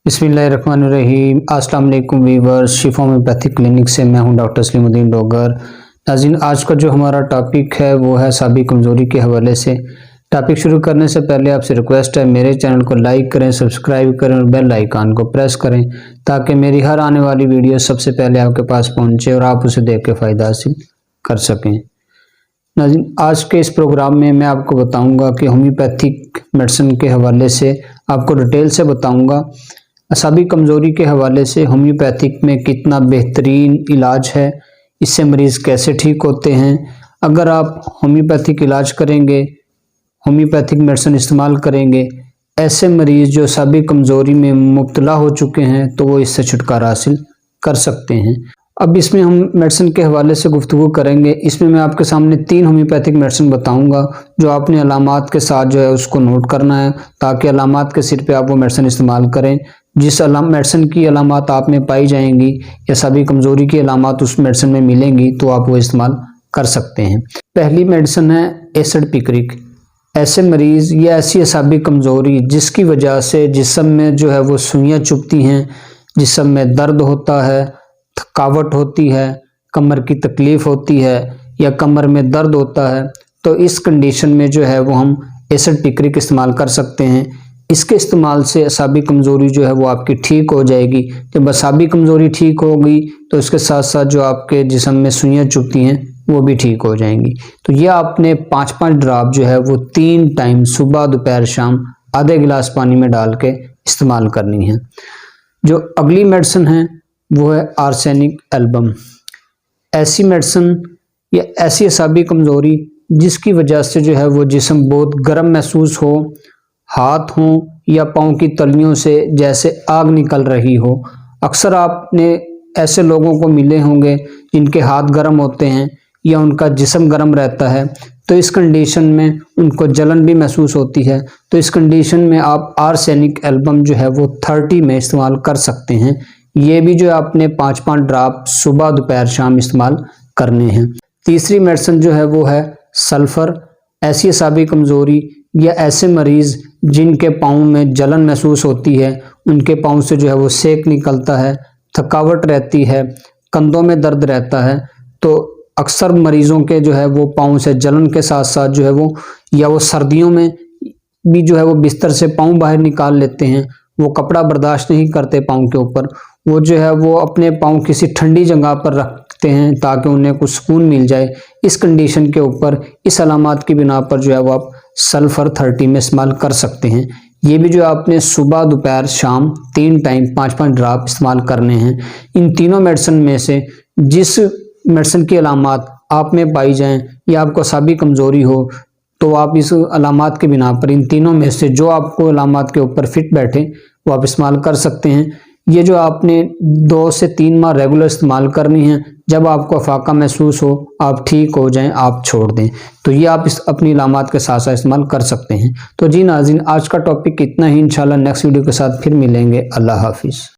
बिस्मिल्लाहिर्रहमानिर्रहीम। अस्सलाम वालेकुम वीवर्स, शिफा होम्योपैथिक क्लिनिक से मैं हूं डॉक्टर सलीमुद्दीन डोगर। नाज़रीन, आज का जो हमारा टॉपिक है वो है साबी कमज़ोरी के हवाले से। टॉपिक शुरू करने से पहले आपसे रिक्वेस्ट है, मेरे चैनल को लाइक करें, सब्सक्राइब करें और बेल आइकन को प्रेस करें ताकि मेरी हर आने वाली वीडियो सबसे पहले आपके पास पहुंचे और आप उसे देख के फ़ायदा हासिल कर सकें। नाज़रीन, आज के इस प्रोग्राम में मैं आपको बताऊंगा कि होम्योपैथिक मेडिसिन के हवाले से आपको डिटेल से बताऊंगा असाबी कमज़ोरी के हवाले से होम्योपैथिक में कितना बेहतरीन इलाज है, इससे मरीज़ कैसे ठीक होते हैं। अगर आप होम्योपैथिक इलाज करेंगे, होम्योपैथिक मेडिसिन इस्तेमाल करेंगे, ऐसे मरीज़ जो असाबी कमज़ोरी में मुब्तला हो चुके हैं तो वो इससे छुटकारा हासिल कर सकते हैं। अब इसमें हम मेडिसिन के हवाले से गुफ्तगू करेंगे। इसमें मैं आपके सामने 3 होम्योपैथिक मेडिसिन बताऊंगा जो आपने अलामात के साथ जो है उसको नोट करना है ताकि अलामात के सिर पे आप वो मेडिसिन इस्तेमाल करें। जिस मेडिसिन की अलामात आप में पाई जाएंगी या असाबी कमज़ोरी की अलामात उस मेडिसिन में मिलेंगी तो आप वो इस्तेमाल कर सकते हैं। पहली मेडिसिन है एसिड पिक्रिक। ऐसे मरीज़ या ऐसी असाबी कमज़ोरी जिसकी वजह से जिस्म में जो है वो सुइयाँ चुभती हैं, जिस्म में दर्द होता है, थकावट होती है, कमर की तकलीफ़ होती है या कमर में दर्द होता है, तो इस कंडीशन में जो है वो हम एसिड पिक्रिक इस्तेमाल कर सकते हैं। इसके इस्तेमाल से असाबी कमज़ोरी जो है वो आपकी ठीक हो जाएगी। जब असाबी कमज़ोरी ठीक होगी तो इसके साथ साथ जो आपके जिस्म में सुइयाँ चुभती हैं वो भी ठीक हो जाएंगी। तो ये आपने 5-5 ड्रॉप जो है वो 3 टाइम सुबह दोपहर शाम आधे गिलास पानी में डाल के इस्तेमाल करनी है। जो अगली मेडिसिन है वो है आर्सेनिक एल्बम। ऐसी मेडिसिन या ऐसी असाबी कमज़ोरी जिसकी वजह से जो है वो जिस्म बहुत गर्म महसूस हो, हाथ हों या पाँव की तलियों से जैसे आग निकल रही हो। अक्सर आपने ऐसे लोगों को मिले होंगे जिनके हाथ गर्म होते हैं या उनका जिस्म गर्म रहता है, तो इस कंडीशन में उनको जलन भी महसूस होती है। तो इस कंडीशन में आप आर्सेनिक एल्बम जो है वो 30 में इस्तेमाल कर सकते हैं। ये भी जो आपने 5-5 ड्रॉप सुबह दोपहर शाम इस्तेमाल करने हैं। तीसरी मेडिसिन जो है वो है सल्फ़र। ऐसी असाबी कमज़ोरी या ऐसे मरीज़ जिनके पाँव में जलन महसूस होती है, उनके पाँव से जो है वो सेक निकलता है, थकावट रहती है, कंधों में दर्द रहता है, तो अक्सर मरीज़ों के जो है वो पाँव से जलन के साथ साथ जो है वो या वो सर्दियों में भी जो है वो बिस्तर से पाँव बाहर निकाल लेते हैं, वो कपड़ा बर्दाश्त नहीं करते पाँव के ऊपर, वो जो है वो अपने पाँव किसी ठंडी जगह पर रखते हैं ताकि उन्हें कुछ सुकून मिल जाए। इस कंडीशन के ऊपर इस अलामात की बिना पर जो है वो आप सल्फ़र 30 में इस्तेमाल कर सकते हैं। ये भी जो आपने सुबह दोपहर शाम 3 टाइम 5-5 ड्रॉप इस्तेमाल करने हैं। इन तीनों मेडिसिन में से जिस मेडिसिन की अलामात आप में पाई जाएँ या आपको असाबी कमज़ोरी हो तो आप इस अलामात के बिना पर इन तीनों में से जो आपको अलामात के ऊपर फिट बैठे वो आप इस्तेमाल कर सकते हैं। ये जो आपने 2 से 3 माह रेगुलर इस्तेमाल करनी है। जब आपको अफाका महसूस हो, आप ठीक हो जाएं, आप छोड़ दें, तो ये आप अपनी अलामात के साथ साथ इस्तेमाल कर सकते हैं। तो जी नाज़रीन, आज का टॉपिक इतना ही। इंशाल्लाह नेक्स्ट वीडियो के साथ फिर मिलेंगे। अल्लाह हाफिज़।